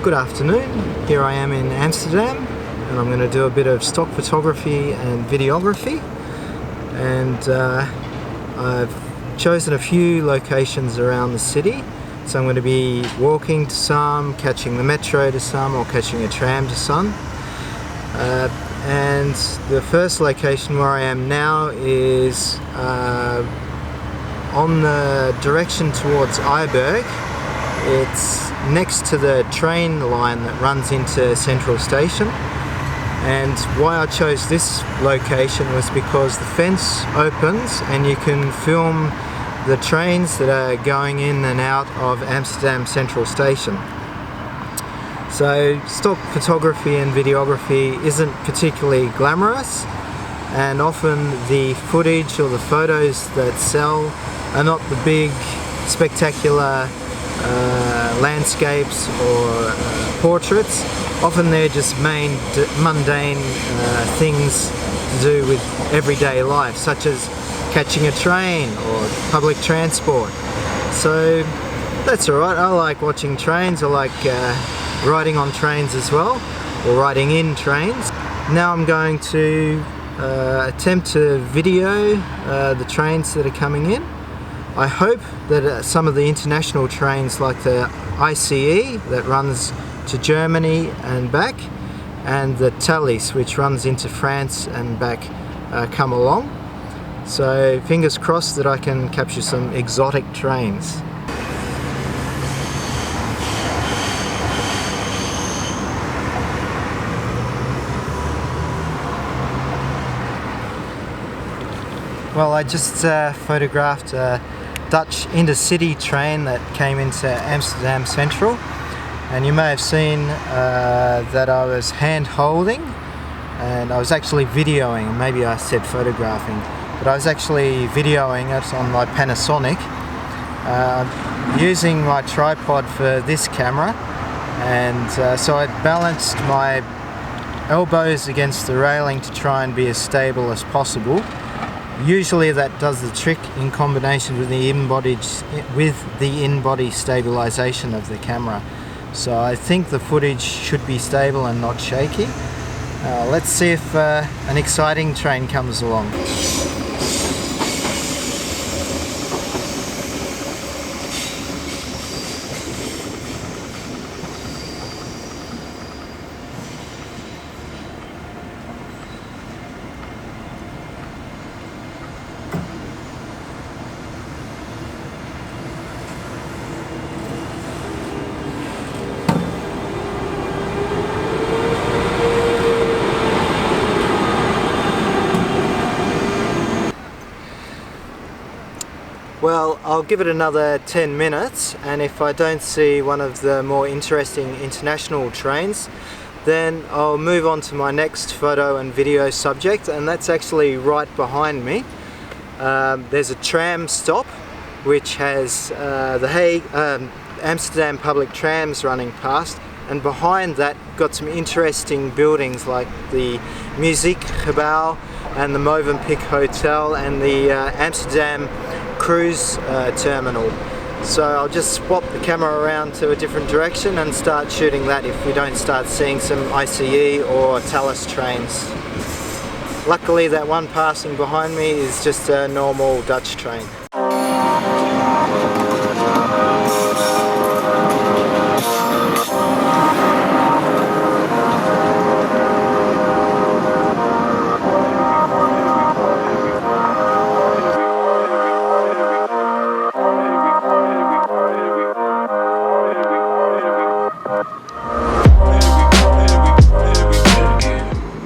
Good afternoon, here I am in Amsterdam and I'm going to do a bit of stock photography and videography, and I've chosen a few locations around the city. So I'm going to be walking to some, catching the metro to some, or catching a tram to some. And the first location where I am now is on the direction towards Eiberg. It's next to the train line that runs into Central Station. And why I chose this location was because the fence opens and you can film the trains that are going in and out of Amsterdam Central Station. So stock photography and videography isn't particularly glamorous, and often the footage or the photos that sell are not the big spectacular landscapes or portraits. Often they're just mundane things to do with everyday life, such as catching a train or public transport. So that's alright. I like watching trains. I like riding on trains as well, or riding in trains. Now I'm going to attempt to video the trains that are coming in. I hope that some of the international trains, like the ICE that runs to Germany and back, and the Thalys which runs into France and back, come along. So fingers crossed that I can capture some exotic trains. Well, I just photographed a Dutch intercity train that came into Amsterdam Central, and you may have seen that I was hand holding, and I was actually videoing. Maybe I said photographing, but I was actually videoing it on my Panasonic, using my tripod for this camera, and so I balanced my elbows against the railing to try and be as stable as possible. Usually that does the trick in combination with the in-body stabilization of the camera. So I think the footage should be stable and not shaky. Let's see if an exciting train comes along. Well, I'll give it another 10 minutes, and if I don't see one of the more interesting international trains, then I'll move on to my next photo and video subject, and that's actually right behind me. There's a tram stop which has the Amsterdam public trams running past, and behind that got some interesting buildings like the Muziekgebouw and the Movenpick Hotel and the Amsterdam cruise terminal. So I'll just swap the camera around to a different direction and start shooting that if we don't start seeing some ICE or Thalys trains. Luckily that one passing behind me is just a normal Dutch train.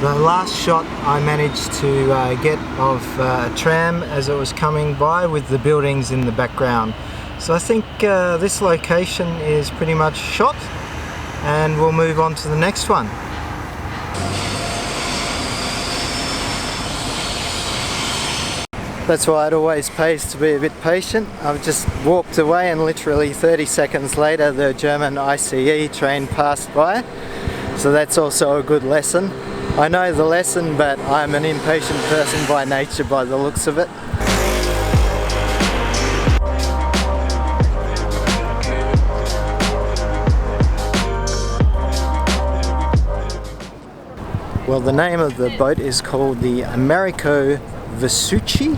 The last shot I managed to get of a tram as it was coming by with the buildings in the background. So I think this location is pretty much shot, and we'll move on to the next one. That's why it always pays to be a bit patient. I've just walked away and literally 30 seconds later the German ICE train passed by. So that's also a good lesson. I know the lesson, but I'm an impatient person by nature by the looks of it. Well, the name of the boat is called the Americo Vespucci.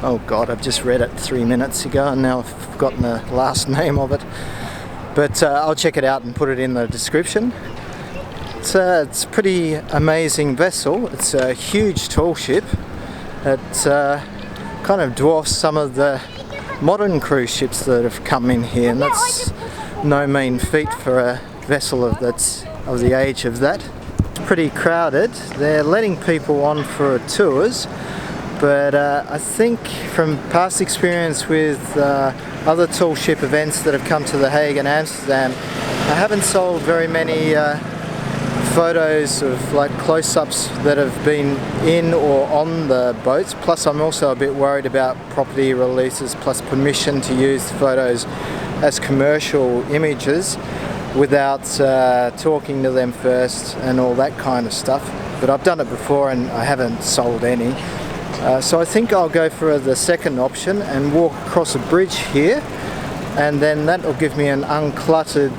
Oh God, I've just read it 3 minutes ago and now I've forgotten the last name of it. But I'll check it out and put it in the description. It's a pretty amazing vessel. It's a huge tall ship. It kind of dwarfs some of the modern cruise ships that have come in here, and that's no mean feat for a vessel that's of the age of that. It's pretty crowded. They're letting people on for tours, but I think from past experience with other tall ship events that have come to The Hague and Amsterdam, I haven't sold very many photos of like close-ups that have been in or on the boats. Plus I'm also a bit worried about property releases plus permission to use photos as commercial images without talking to them first and all that kind of stuff. But I've done it before and I haven't sold any. So I think I'll go for the second option and walk across a bridge here, and then that will give me an uncluttered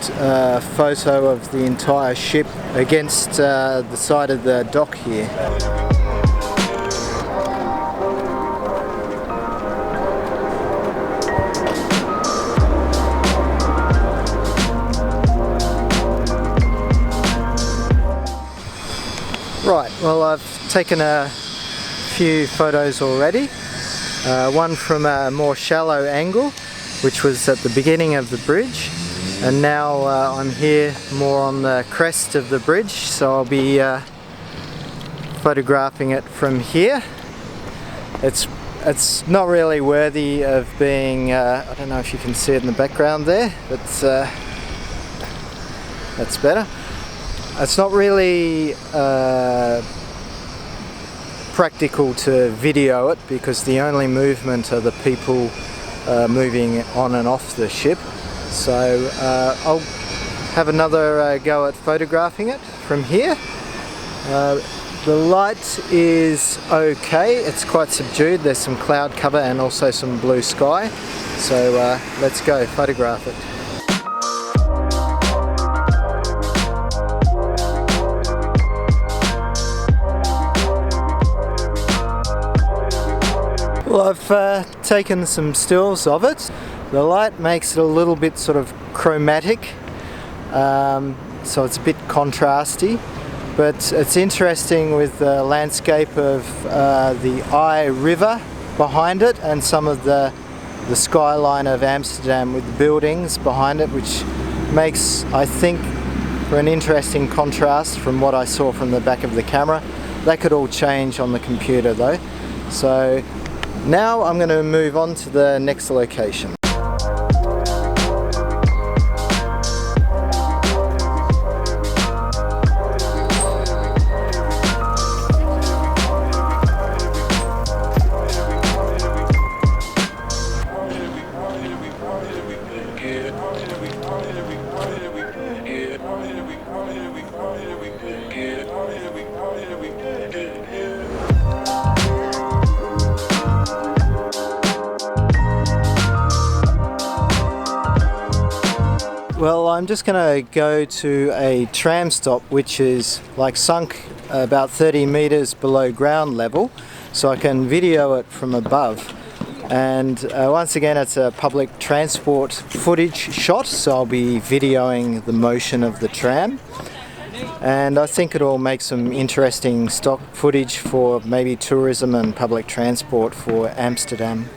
photo of the entire ship against the side of the dock here. Right, well, I've taken a few photos already. One from a more shallow angle, which was at the beginning of the bridge, and now I'm here more on the crest of the bridge, so I'll be photographing it from here. It's not really worthy of being, I don't know if you can see it in the background there, but that's better. It's not really practical to video it because the only movement are the people moving on and off the ship. So I'll have another go at photographing it from here. The light is okay, it's quite subdued, there's some cloud cover and also some blue sky. So let's go photograph it. Well, I've taken some stills of it. The light makes it a little bit sort of chromatic, so it's a bit contrasty, but it's interesting with the landscape of the Eye River behind it and some of the skyline of Amsterdam with the buildings behind it, which makes, I think, for an interesting contrast from what I saw from the back of the camera. That could all change on the computer though. So now I'm going to move on to the next location. Well, I'm just going to go to a tram stop which is like sunk about 30 meters below ground level, so I can video it from above. And once again, it's a public transport footage shot, so I'll be videoing the motion of the tram. And I think it'll make some interesting stock footage for maybe tourism and public transport for Amsterdam.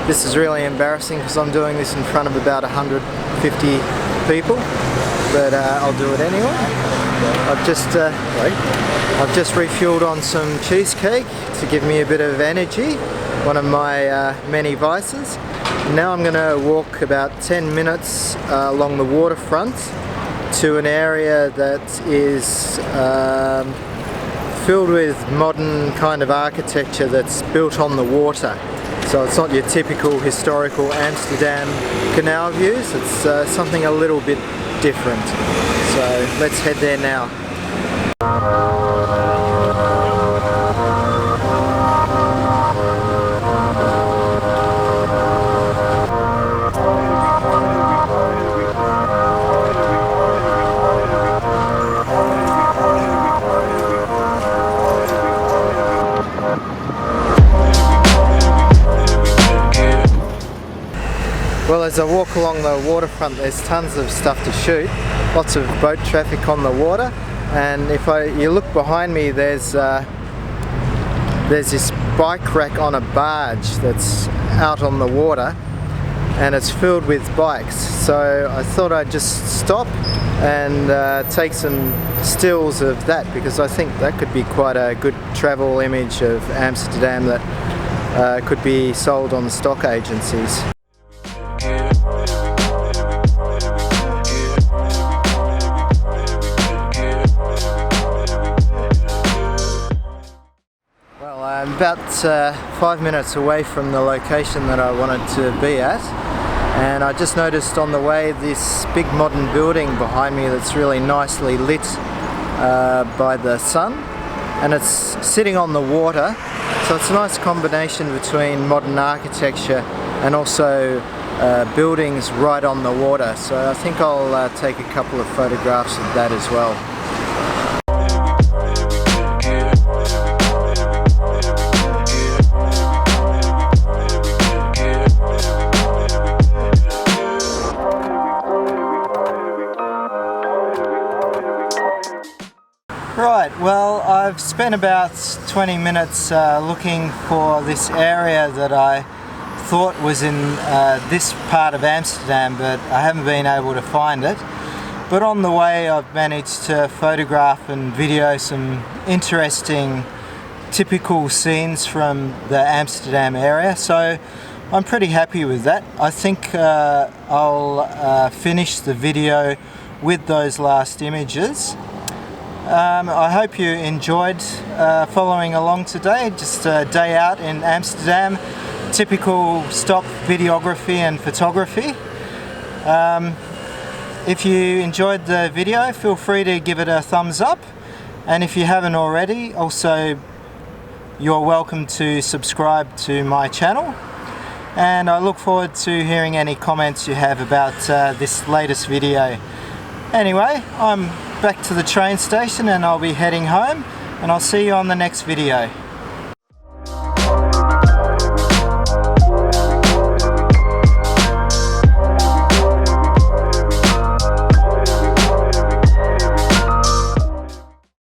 This is really embarrassing because I'm doing this in front of about 150 people, but I'll do it anyway. I've just refueled on some cheesecake to give me a bit of energy, one of my many vices. Now I'm going to walk about 10 minutes along the waterfront to an area that is filled with modern kind of architecture that's built on the water. So it's not your typical historical Amsterdam canal views, it's something a little bit different. So let's head there now. Well, as I walk along the waterfront, there's tons of stuff to shoot, lots of boat traffic on the water, and if you look behind me, there's this bike rack on a barge that's out on the water, and it's filled with bikes. So I thought I'd just stop and take some stills of that, because I think that could be quite a good travel image of Amsterdam that could be sold on stock agencies. Well, I'm about 5 minutes away from the location that I wanted to be at, and I just noticed on the way this big modern building behind me that's really nicely lit by the sun, and it's sitting on the water, so it's a nice combination between modern architecture and also buildings right on the water. So I think I'll take a couple of photographs of that as well. Right, well, I've spent about 20 minutes looking for this area that I thought was in this part of Amsterdam, but I haven't been able to find it. But on the way I've managed to photograph and video some interesting typical scenes from the Amsterdam area, so I'm pretty happy with that. I think I'll finish the video with those last images. I hope you enjoyed following along today. Just a day out in Amsterdam, typical stock videography and photography. If you enjoyed the video, feel free to give it a thumbs up, and if you haven't already, also you're welcome to subscribe to my channel, and I look forward to hearing any comments you have about this latest video. Anyway, I'm back to the train station and I'll be heading home, and I'll see you on the next video.